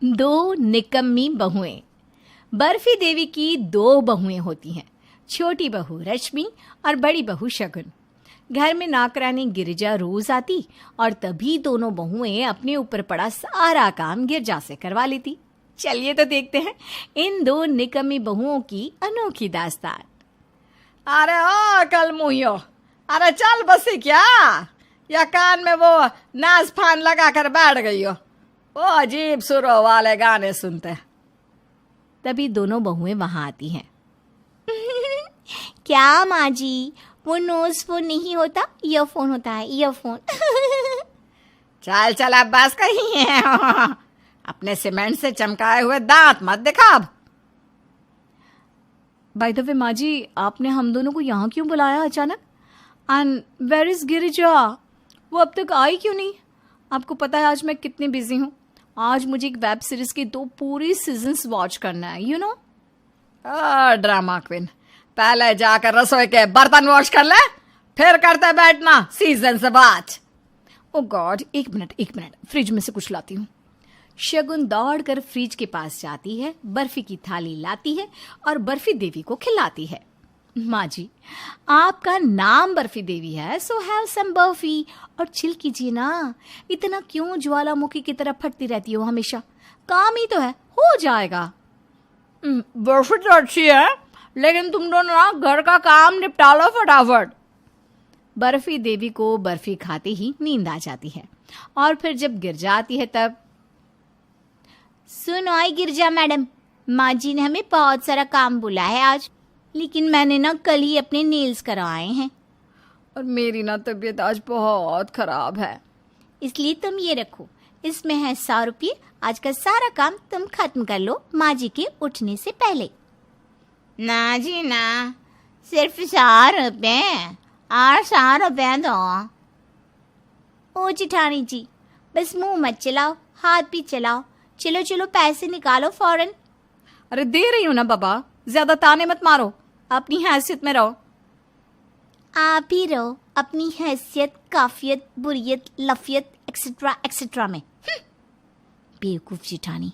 दो निकम्मी बहुएं। बर्फी देवी की दो बहुएं होती हैं, छोटी बहू रश्मि और बड़ी बहू शगुन। घर में नौकरानी गिरिजा रोज आती और तभी दोनों बहुएं अपने ऊपर पड़ा सारा काम गिरजा से करवा लेती। चलिए तो देखते हैं इन दो निकम्मी बहुओं की अनोखी दास्तान। अरे ओ कल मुहियो, अरे चल बसी क्या, या कान में वो नाज फान लगा कर बैठ गई हो, वो अजीब सुरों वाले गाने सुनते। तभी दोनों बहुएं वहां आती हैं। क्या माँ जी, वो नोज फोन नहीं होता, ईयरफोन होता है, ईयरफोन। चल चल अब बस कहीं है। अपने सीमेंट से चमकाए हुए दांत मत दिखा अब। बाय द वे माँ जी, आपने हम दोनों को यहाँ क्यों बुलाया अचानक? And where is Girija? वो अब तक आई क्यों नहीं? आपको पता है आज मैं कितनी बिजी हूँ। आज मुझे एक वेब सीरीज के 2 पूरी सीजन्स वॉच करना है, यू नो। ड्रामा क्वीन, पहले जाकर रसोई के बर्तन वॉश कर ले, फिर करते बैठना सीजन से बात। ओ गॉड, एक मिनट, फ्रिज में से कुछ लाती हूँ। शगुन दौड़कर फ्रिज के पास जाती है, बर्फी की थाली लाती है और बर्फी देवी को खिलाती है। माँ जी, आपका नाम बर्फी देवी है, सो हैव सम बर्फी और चिल कीजिए ना। इतना क्यों ज्वालामुखी की तरह फटती रहती हो हमेशा? काम ही तो है, हो जाएगा। बर्फी तो अच्छी है, लेकिन तुम दोनों ना घर का काम निपटा लो फटाफट। बर्फी देवी को बर्फी खाते ही नींद आ जाती है और फिर जब गिर जाती है तब, सुनो आई गिरजा मैडम, माँ जी ने हमें बहुत सारा काम बोला है आज, लेकिन मैंने ना कल ही अपने नेल्स करवाए हैं और मेरी ना तबीयत आज बहुत खराब है। इसलिए तुम ये रखो, इसमें है 100 रुपये। आज का सारा काम तुम खत्म कर लो माँ जी के उठने से पहले। ना जी ना, सिर्फ 100 रुपये और 100 रुपये दो। ओ जिठानी जी, बस मुंह मत चलाओ, हाथ भी चलाओ। चलो चलो पैसे निकालो फौरन। अरे दे रही हूँ ना बाबा, ज्यादा ताने मत मारो, अपनी हैसियत में रहो। आप ही रहो अपनी हैसियत, काफियत, बुरियत, लफियत एक्सेट्रा एक्सेट्रा में। बेवकूफ जिठानी।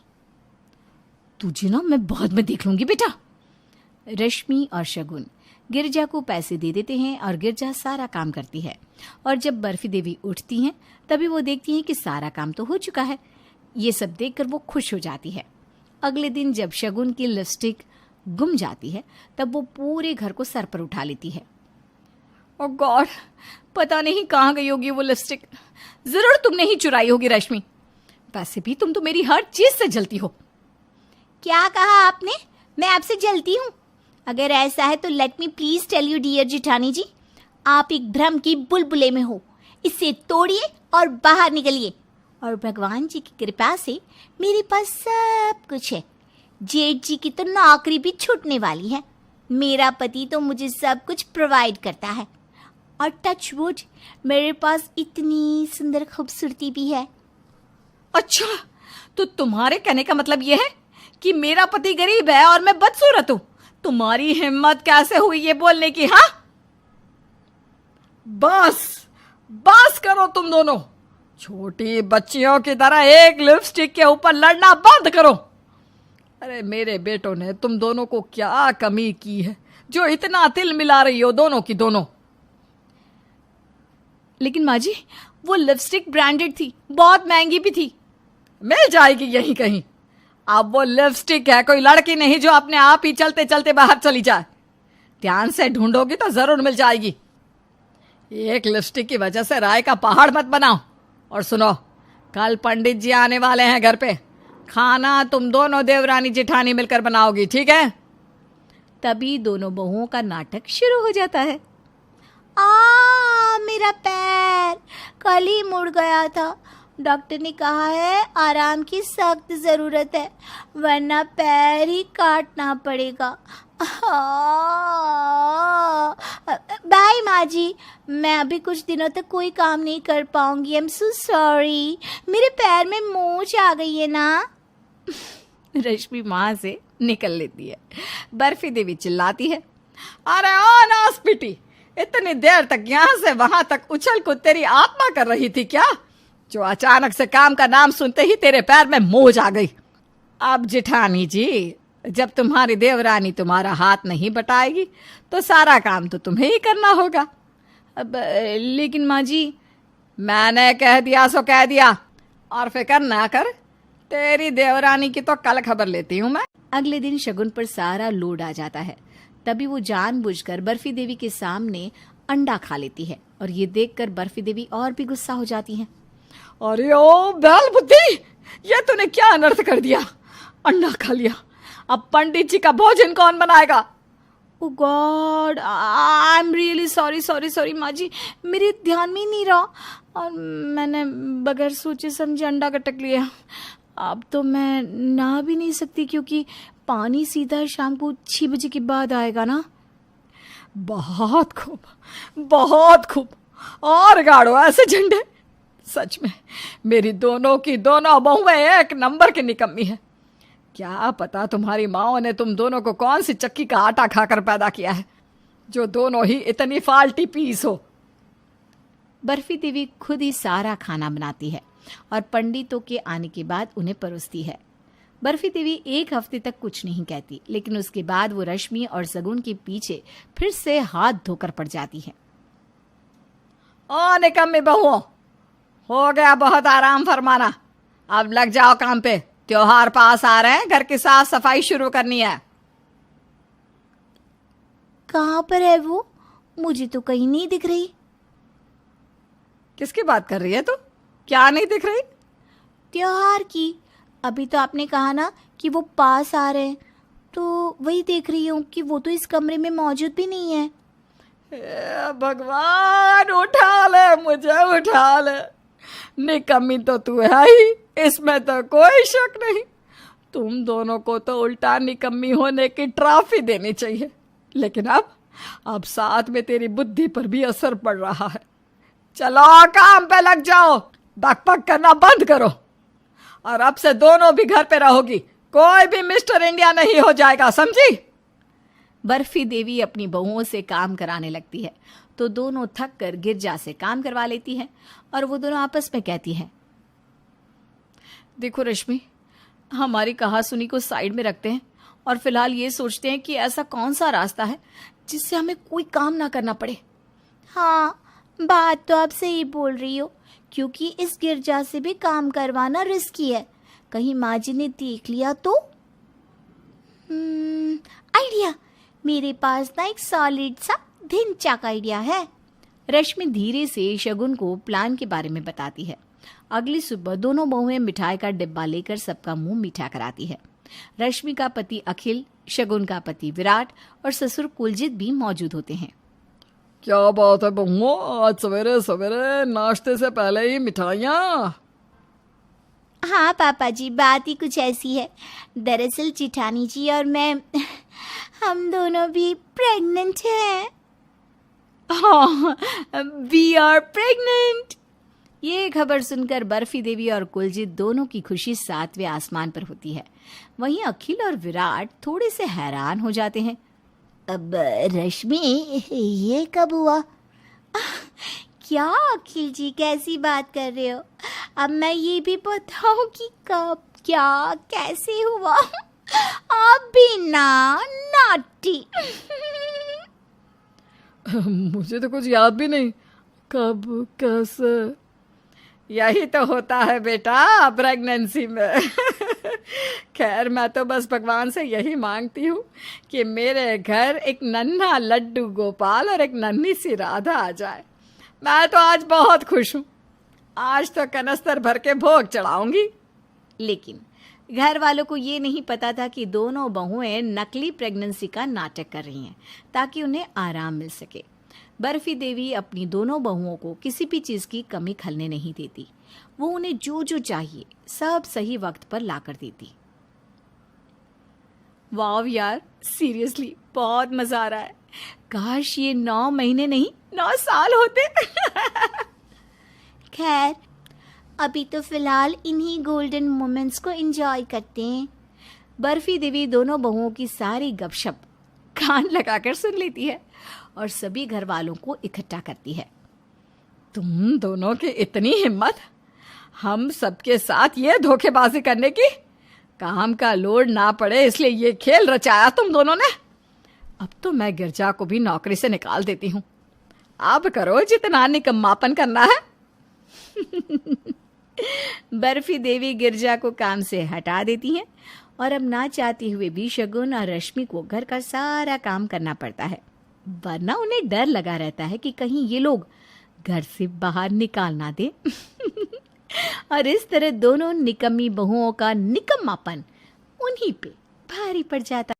तुझे ना मैं बाद में देख लूंगी बेटा। रश्मि और शगुन गिरजा को पैसे दे देते हैं और गिरजा सारा काम करती है। और जब बर्फी देवी उठती हैं तभी वो देखती हैं कि सारा काम तो हो चुका है। ये सब देखकर वो खुश हो जाती है। अगले दिन जब शगुन की लिपस्टिक गुम जाती है तब वो पूरे घर को सर पर उठा लेती है। ओह गॉड, पता नहीं कहाँ गई होगी वो लिपस्टिक। जरूर तुमने ही चुराई होगी रश्मि। वैसे भी तुम तो मेरी हर चीज से जलती हो। क्या कहा आपने? मैं आपसे जलती हूँ? अगर ऐसा है तो let me please tell you dear जिठानी जी, आप एक भ्रम की बुलबुले में हो। इसे तोड़िए और बाहर निकलिए, और भगवान जी की कृपा से मेरे पास सब कुछ है। जेठ जी की तो नौकरी भी छूटने वाली है। मेरा पति तो मुझे सब कुछ प्रोवाइड करता है, और टच वुड मेरे पास इतनी सुंदर खूबसूरती भी है। अच्छा, तो तुम्हारे कहने का मतलब यह है कि मेरा पति गरीब है और मैं बदसूरत हूं? तुम्हारी हिम्मत कैसे हुई ये बोलने की? हाँ, बस करो तुम दोनों। छोटी बच्चियों की तरह एक लिपस्टिक के ऊपर लड़ना बंद करो। अरे मेरे बेटों ने तुम दोनों को क्या कमी की है जो इतना तिल मिला रही हो दोनों की दोनों? लेकिन माँ जी, वो लिपस्टिक ब्रांडेड थी, बहुत महंगी भी थी। मिल जाएगी यहीं कहीं। अब वो लिपस्टिक है, कोई लड़की नहीं जो अपने आप ही चलते चलते बाहर चली जाए। ध्यान से ढूंढोगी तो जरूर मिल जाएगी। एक लिपस्टिक की वजह से राय का पहाड़ मत बनाओ। और सुनो, कल पंडित जी आने वाले हैं घर पे। खाना तुम दोनों देवरानी जिठानी मिलकर बनाओगी, ठीक है? तभी दोनों बहुओं का नाटक शुरू हो जाता है। मेरा पैर कल ही मुड़ गया था। डॉक्टर ने कहा है आराम की सख्त जरूरत है, वरना पैर ही काटना पड़ेगा। बाय माँ जी, मैं अभी कुछ दिनों तक कोई काम नहीं कर पाऊंगी। आई एम सो सॉरी, मेरे पैर में मोच आ गई है ना। रश्मि माँ से निकल लेती है। बर्फी देवी चिल्लाती है, अरे ओ नासपिटी, इतनी देर तक यहाँ से वहां तक उछल कूद तेरी आत्मा कर रही थी क्या, जो अचानक से काम का नाम सुनते ही तेरे पैर में मोच आ गई? अब जेठानी जी, जब तुम्हारी देवरानी तुम्हारा हाथ नहीं बटाएगी तो सारा काम तो तुम्हें ही करना होगा। अब लेकिन माँ जी। मैंने कह दिया सो कह दिया, और फिक्र ना कर, तेरी देवरानी की तो कल खबर लेती हूँ मैं। अगले दिन शगुन पर सारा लोड आ जाता है। तभी वो जानबूझकर बर्फी देवी के सामने अंडा खा लेती है और ये देखकर बर्फी देवी और भी गुस्सा हो जाती है। अरे ओ बैल बुद्धि, ये तूने क्या अनर्थ कर दिया, अंडा खा लिया। अब पंडित जी का भोजन कौन बनाएगा? Oh God, I am really sorry माँ जी, मेरे ध्यान में ही नहीं रहा और मैंने बगैर सोचे समझे अंडा कटक लिया। अब तो मैं नहा भी नहीं सकती क्योंकि पानी सीधा शाम को 6 बजे के बाद आएगा ना। बहुत खूब, बहुत खूब, और गाड़ो ऐसे झंडे। सच में मेरी दोनों की दोनों बहुएं एक नंबर की निकम्मी है। क्या पता तुम्हारी माओ ने तुम दोनों को कौन सी चक्की का आटा खाकर पैदा किया है, जो दोनों ही इतनी फाल्टी पीस हो। बर्फी देवी खुद ही सारा खाना बनाती है और पंडितों के आने के बाद उन्हें परोसती है। बर्फी देवी 1 हफ्ते तक कुछ नहीं कहती, लेकिन उसके बाद वो रश्मि और शगुन के पीछे फिर से हाथ धोकर पड़ जाती है। ओ निकम्मी बहुओं, हो गया बहुत आराम फरमाना, अब लग जाओ काम पे। त्योहार पास आ रहे हैं, घर की साफ सफाई शुरू करनी है। कहाँ पर है वो? मुझे तो कहीं नहीं दिख रही। किसकी बात कर रही है तू? क्या नहीं दिख रही? त्योहार की। अभी तो आपने कहा ना कि वो पास आ रहे हैं, तो वही देख रही हूँ कि वो तो इस कमरे में मौजूद भी नहीं है। भगवान, उठा ले मुझे, उठा ले। निकम्मी तो तू है ही, इसमें तो कोई शक नहीं। तुम दोनों को तो उल्टा निकम्मी होने की ट्रॉफी देनी चाहिए, लेकिन अब साथ में तेरी बुद्धि पर भी असर पड़ रहा है। चलो काम पे लग जाओ, बकबक करना बंद करो, और अब से दोनों भी घर पे रहोगी। कोई भी मिस्टर इंडिया नहीं हो जाएगा, समझी? बर्फी देवी अपनी बहुओं से काम कराने लगती है तो दोनों थक कर गिरजा से काम करवा लेती है और वो दोनों आपस में कहती हैं, देखो रश्मि, हमारी कहासुनी को साइड में रखते हैं और फिलहाल ये सोचते हैं कि ऐसा कौन सा रास्ता है जिससे हमें कोई काम ना करना पड़े। हाँ, बात तो आप सही बोल रही हो, क्योंकि इस गिरजा से भी काम करवाना रिस्की है। कहीं माँ जी ने देख लिया तो? आइडिया, मेरे पास ना एक सॉलिड सा ढिंचाक आइडिया है। रश्मि धीरे से शगुन को प्लान के बारे में बताती है। अगली सुबह दोनों बहुएं मिठाई का डिब्बा लेकर सबका मुंह मीठा कराती है। रश्मि का पति अखिल, शगुन का पति विराट और ससुर कुलजीत भी मौजूद होते हैं। क्या बात है बहुओं, आज सवेरे सवेरे नाश्ते से पहले ही मिठाइयाँ? हाँ पापा जी, बात ही कुछ ऐसी है। दरअसल जेठानी जी और मैं हम दोनों भी प्रेग्नेंट हैं। हाँ, वी आर प्रेग्नेंट। ये खबर सुनकर बर्फी देवी और कुलजीत दोनों की खुशी 7वें आसमान पर होती है। वहीं अखिल और विराट थोड़े से हैरान हो जाते हैं। अब रश्मि, ये कब हुआ? क्या अखिल जी, कैसी बात कर रहे हो? अब मैं ये भी बताऊं कि कब, क्या, कैसे हुआ? आप भी ना नाटी। मुझे तो कुछ याद भी नहीं, कब, कैसे। यही तो होता है बेटा प्रेगनेंसी में। खैर, मैं तो बस भगवान से यही मांगती हूँ कि मेरे घर एक नन्हा लड्डू गोपाल और एक नन्ही सी राधा आ जाए। मैं तो आज बहुत खुश हूँ। आज तो कनस्तर भर के भोग चढ़ाऊंगी। लेकिन घर वालों को ये नहीं पता था कि दोनों बहुएं नकली प्रेगनेंसी का नाटक कर रही हैं ताकि उन्हें आराम मिल सके। बर्फी देवी अपनी दोनों बहुओं को किसी भी चीज़ की कमी खलने नहीं देती। वो उन्हें जो जो चाहिए सब सही वक्त पर ला कर देती। वाव यार, सीरियसली बहुत मजा आ रहा है। काश ये 9 महीने नहीं 9 साल होते। खैर, अभी तो फिलहाल इन्हीं गोल्डन मोमेंट्स को एंजॉय करते हैं। बर्फी देवी दोनों बहुओं की सारी गपशप कान लगाकर सुन लेती है और सभी घर वालों को इकट्ठा करती है। तुम दोनों की इतनी हिम्मत हम सबके साथ ये धोखेबाजी करने की? काम का लोड ना पड़े इसलिए ये खेल रचाया तुम दोनों ने। अब तो मैं गिरजा को भी नौकरी से निकाल देती हूँ। अब करो जितना निकम्मापन करना है। बर्फी देवी गिरजा को काम से हटा देती हैं और अब ना चाहते हुए भी शगुन और रश्मि को घर का सारा काम करना पड़ता है, वरना उन्हें डर लगा रहता है कि कहीं ये लोग घर से बाहर निकाल ना दे। और इस तरह दोनों निकम्मी बहुओं का निकम्मापन उन्हीं पे भारी पड़ जाता।